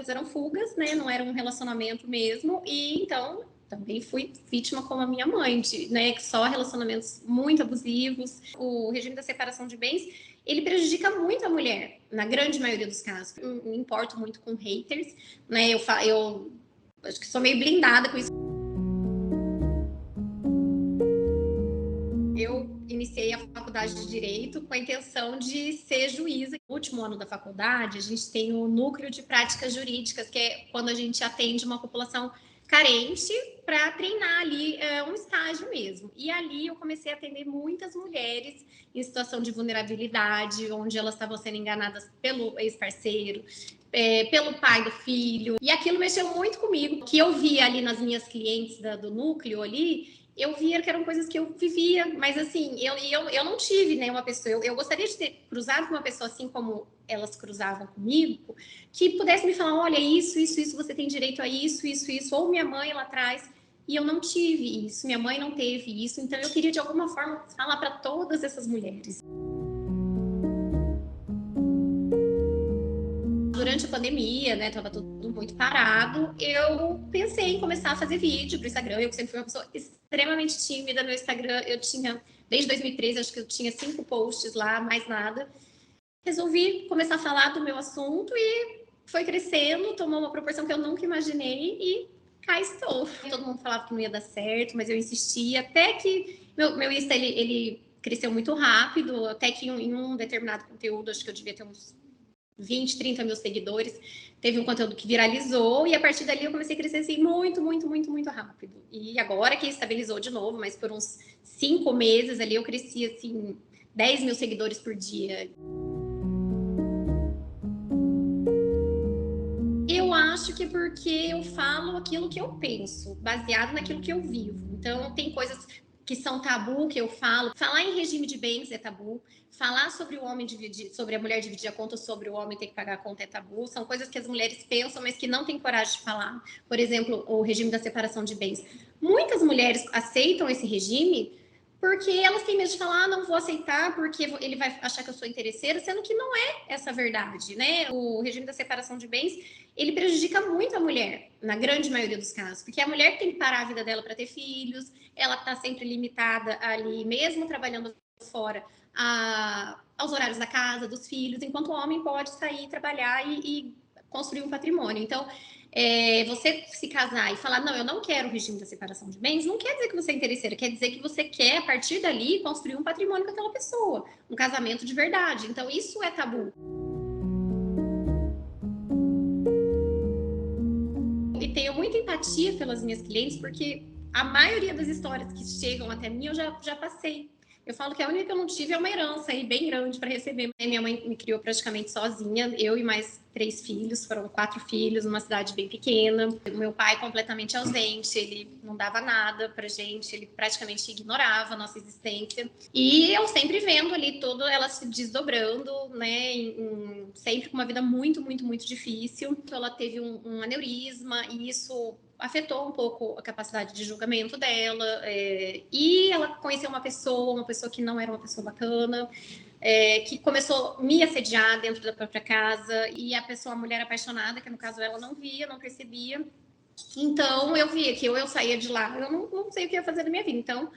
relacionamentos eram fugas, né? Não era um relacionamento mesmo. E então também fui vítima como a minha mãe, né? Só relacionamentos muito abusivos. O regime da separação de bens, ele prejudica muito a mulher, na grande maioria dos casos. Eu me importo muito com haters, né? Eu acho que sou meio blindada com isso. Eu iniciei a faculdade de Direito com a intenção de ser juíza. No último ano da faculdade, a gente tem o núcleo de práticas jurídicas, que é quando a gente atende uma população carente para treinar ali um estágio mesmo. E ali eu comecei a atender muitas mulheres em situação de vulnerabilidade, onde elas estavam sendo enganadas pelo ex-parceiro, pelo pai do filho. E aquilo mexeu muito comigo, que eu via ali nas minhas clientes do núcleo ali, eu via que eram coisas que eu vivia, mas assim, eu não tive nenhuma pessoa. Eu gostaria de ter cruzado com uma pessoa assim como elas cruzavam comigo, que pudesse me falar: olha, isso, você tem direito a isso, ou minha mãe lá atrás. E eu não tive isso, minha mãe não teve isso, então eu queria de alguma forma falar para todas essas mulheres. Durante a pandemia, né, tava tudo muito parado, eu pensei em começar a fazer vídeo pro Instagram. Eu sempre fui uma pessoa extremamente tímida no Instagram. Eu tinha, desde 2013, acho que eu tinha 5 posts lá, mais nada. Resolvi começar a falar do meu assunto e foi crescendo, tomou uma proporção que eu nunca imaginei e cá estou. Todo mundo falava que não ia dar certo, mas eu insistia, até que meu Insta, ele cresceu muito rápido, até que em um determinado conteúdo, acho que eu devia ter uns 20, 30 mil seguidores, teve um conteúdo que viralizou e a partir dali eu comecei a crescer assim muito rápido. E agora que estabilizou de novo, mas por uns 5 meses ali eu cresci assim 10 mil seguidores por dia. Eu acho que é porque eu falo aquilo que eu penso, baseado naquilo que eu vivo. Então, tem coisas que são tabu que eu falo. Falar em regime de bens é tabu. Falar sobre o homem dividir, sobre a mulher dividir a conta, sobre o homem ter que pagar a conta é tabu. São coisas que as mulheres pensam, mas que não têm coragem de falar. Por exemplo, o regime da separação de bens. Muitas mulheres aceitam esse regime porque elas têm medo de falar: não vou aceitar porque ele vai achar que eu sou interesseira, sendo que não é essa a verdade, né? O regime da separação de bens, ele prejudica muito a mulher, na grande maioria dos casos, porque a mulher tem que parar a vida dela para ter filhos, ela está sempre limitada ali, mesmo trabalhando fora, aos horários da casa, dos filhos, enquanto o homem pode sair, trabalhar e construir um patrimônio. Então, você se casar e falar: não, eu não quero o regime da separação de bens, não quer dizer que você é interesseira, quer dizer que você quer, a partir dali, construir um patrimônio com aquela pessoa, um casamento de verdade. Então, isso é tabu. E tenho muita empatia pelas minhas clientes, porque a maioria das histórias que chegam até mim eu já passei. Eu falo que a única que eu não tive é uma herança aí bem grande para receber. Minha mãe me criou praticamente sozinha, eu e mais 3 filhos, foram 4 filhos, numa cidade bem pequena. O meu pai completamente ausente, ele não dava nada pra gente, ele praticamente ignorava a nossa existência. E eu sempre vendo ali tudo, ela se desdobrando, né, sempre com uma vida muito difícil. Ela teve um aneurisma e isso afetou um pouco a capacidade de julgamento dela, e ela conheceu uma pessoa que não era uma pessoa bacana, que começou a me assediar dentro da própria casa, e a mulher apaixonada, que no caso ela não via, não percebia. Então eu via que ou eu saía de lá, eu não sei o que ia fazer da minha vida. Então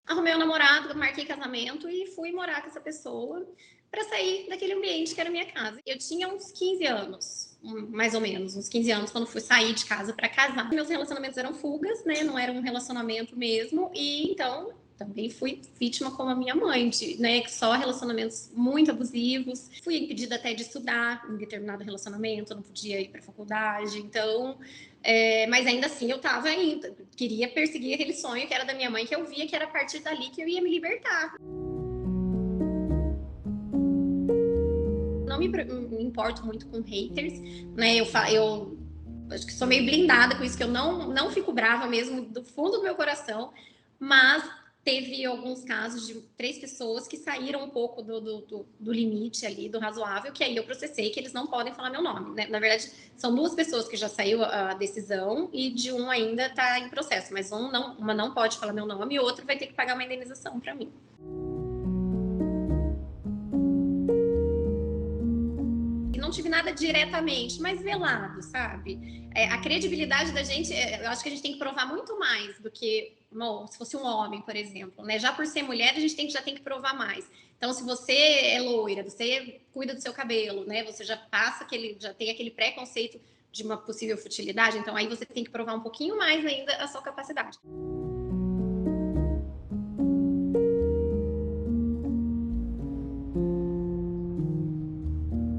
arrumei um namorado, marquei casamento e fui morar com essa pessoa para sair daquele ambiente que era minha casa. Eu tinha uns 15 anos, mais ou menos, uns 15 anos, quando fui sair de casa para casar. Meus relacionamentos eram fugas, né? Não era um relacionamento mesmo. E então também fui vítima como a minha mãe, né? Só relacionamentos muito abusivos. Fui impedida até de estudar em determinado relacionamento, não podia ir para faculdade. Então, mas ainda assim eu tava ainda, queria perseguir aquele sonho que era da minha mãe, que eu via que era a partir dali que eu ia me libertar. Não me importo muito com haters, né? Eu acho que sou meio blindada com isso, que eu não fico brava mesmo do fundo do meu coração, mas teve alguns casos de 3 pessoas que saíram um pouco do limite ali, do razoável, que aí eu processei que eles não podem falar meu nome, né? Na verdade, são 2 pessoas que já saiu a decisão e de um ainda está em processo, mas uma não pode falar meu nome e o outro vai ter que pagar uma indenização para mim. tive nada diretamente, mas velado, sabe? A credibilidade da gente, eu acho que a gente tem que provar muito mais do que, bom, se fosse um homem, por exemplo, né? Já por ser mulher, a gente já tem que provar mais. Então, se você é loira, você cuida do seu cabelo, né? Você já já tem aquele preconceito de uma possível futilidade, então aí você tem que provar um pouquinho mais ainda a sua capacidade.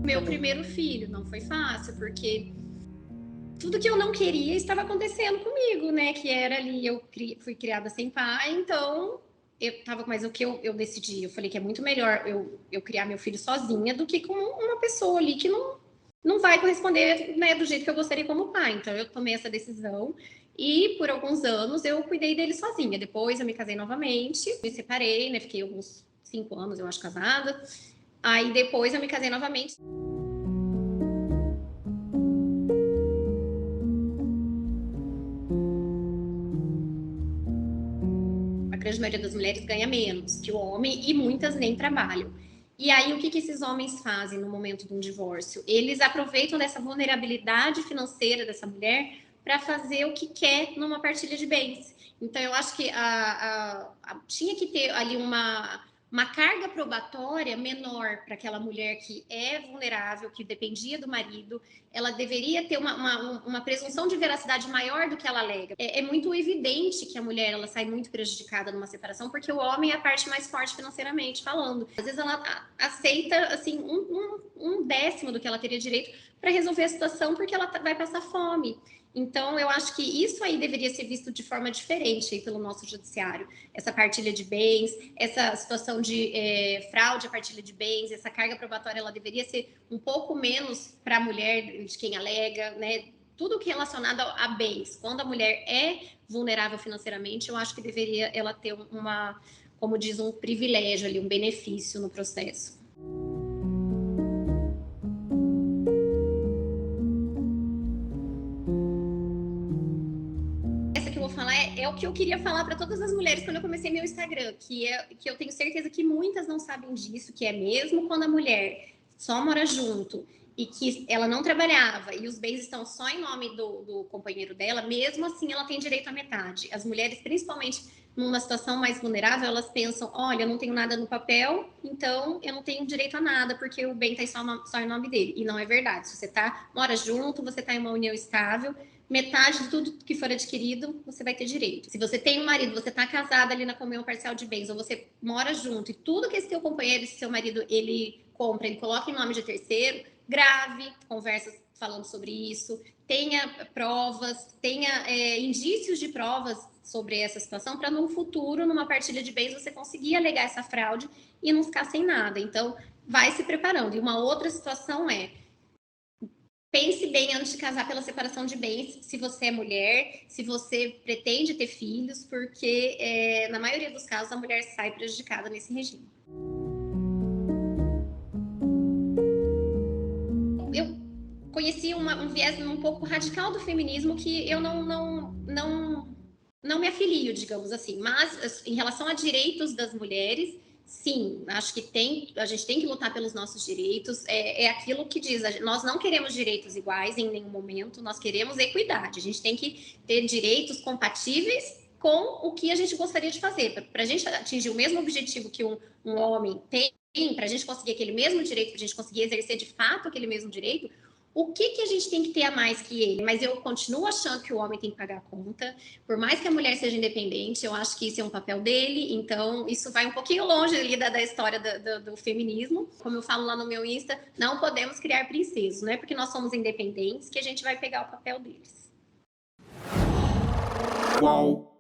Meu primeiro filho não foi fácil, porque tudo que eu não queria estava acontecendo comigo, né? Que era ali, fui criada sem pai, então mas o que eu decidi? Eu falei que é muito melhor eu criar meu filho sozinha do que com uma pessoa ali que não vai corresponder, né, do jeito que eu gostaria como pai. Então eu tomei essa decisão e por alguns anos eu cuidei dele sozinha. Depois eu me casei novamente, me separei, né? Fiquei alguns 5 anos, eu acho, casada. Aí depois eu me casei novamente. A grande maioria das mulheres ganha menos que o homem e muitas nem trabalham. E aí, o que esses homens fazem no momento de um divórcio? Eles aproveitam dessa vulnerabilidade financeira dessa mulher para fazer o que quer numa partilha de bens. Então, eu acho que tinha que ter ali uma carga probatória menor para aquela mulher que é vulnerável, que dependia do marido. Ela deveria ter uma presunção de veracidade maior do que ela alega. É muito evidente que a mulher ela sai muito prejudicada numa separação, porque o homem é a parte mais forte financeiramente falando. Às vezes ela aceita assim um décimo do que ela teria direito para resolver a situação, porque ela vai passar fome. Então, eu acho que isso aí deveria ser visto de forma diferente pelo nosso judiciário. Essa partilha de bens, essa situação de fraude à partilha de bens, essa carga probatória, ela deveria ser um pouco menos para a mulher, de quem alega, né? Tudo que é relacionado a bens. Quando a mulher é vulnerável financeiramente, eu acho que deveria ela ter como diz, um privilégio ali, um benefício no processo. É o que eu queria falar para todas as mulheres quando eu comecei meu Instagram, que eu tenho certeza que muitas não sabem disso, que é mesmo quando a mulher só mora junto e que ela não trabalhava e os bens estão só em nome do companheiro dela, mesmo assim ela tem direito à metade. As mulheres, principalmente numa situação mais vulnerável, elas pensam, olha, eu não tenho nada no papel, então eu não tenho direito a nada, porque o bem está só em nome dele. E não é verdade. Se você mora junto, você está em uma união estável, metade de tudo que for adquirido, você vai ter direito. Se você tem um marido, você está casada ali na comunhão parcial de bens, ou você mora junto e tudo que esse seu companheiro, esse seu marido, ele compra, ele coloca em nome de terceiro, grave conversas falando sobre isso, tenha provas, tenha indícios de provas sobre essa situação, para no futuro, numa partilha de bens, você conseguir alegar essa fraude e não ficar sem nada. Então, vai se preparando. E uma outra situação pense bem antes de casar pela separação de bens, se você é mulher, se você pretende ter filhos, porque na maioria dos casos a mulher sai prejudicada nesse regime. Eu conheci um viés um pouco radical do feminismo que eu não me afilio, digamos assim, mas em relação a direitos das mulheres, sim, acho que a gente tem que lutar pelos nossos direitos. É aquilo que diz, nós não queremos direitos iguais em nenhum momento, nós queremos equidade. A gente tem que ter direitos compatíveis com o que a gente gostaria de fazer. Para a gente atingir o mesmo objetivo que um homem tem, para a gente conseguir aquele mesmo direito, para a gente conseguir exercer de fato aquele mesmo direito, o que a gente tem que ter a mais que ele? Mas eu continuo achando que o homem tem que pagar a conta. Por mais que a mulher seja independente, eu acho que isso é um papel dele. Então, isso vai um pouquinho longe ali da história do feminismo. Como eu falo lá no meu Insta, não podemos criar princesas. Não é porque nós somos independentes que a gente vai pegar o papel deles. Uau!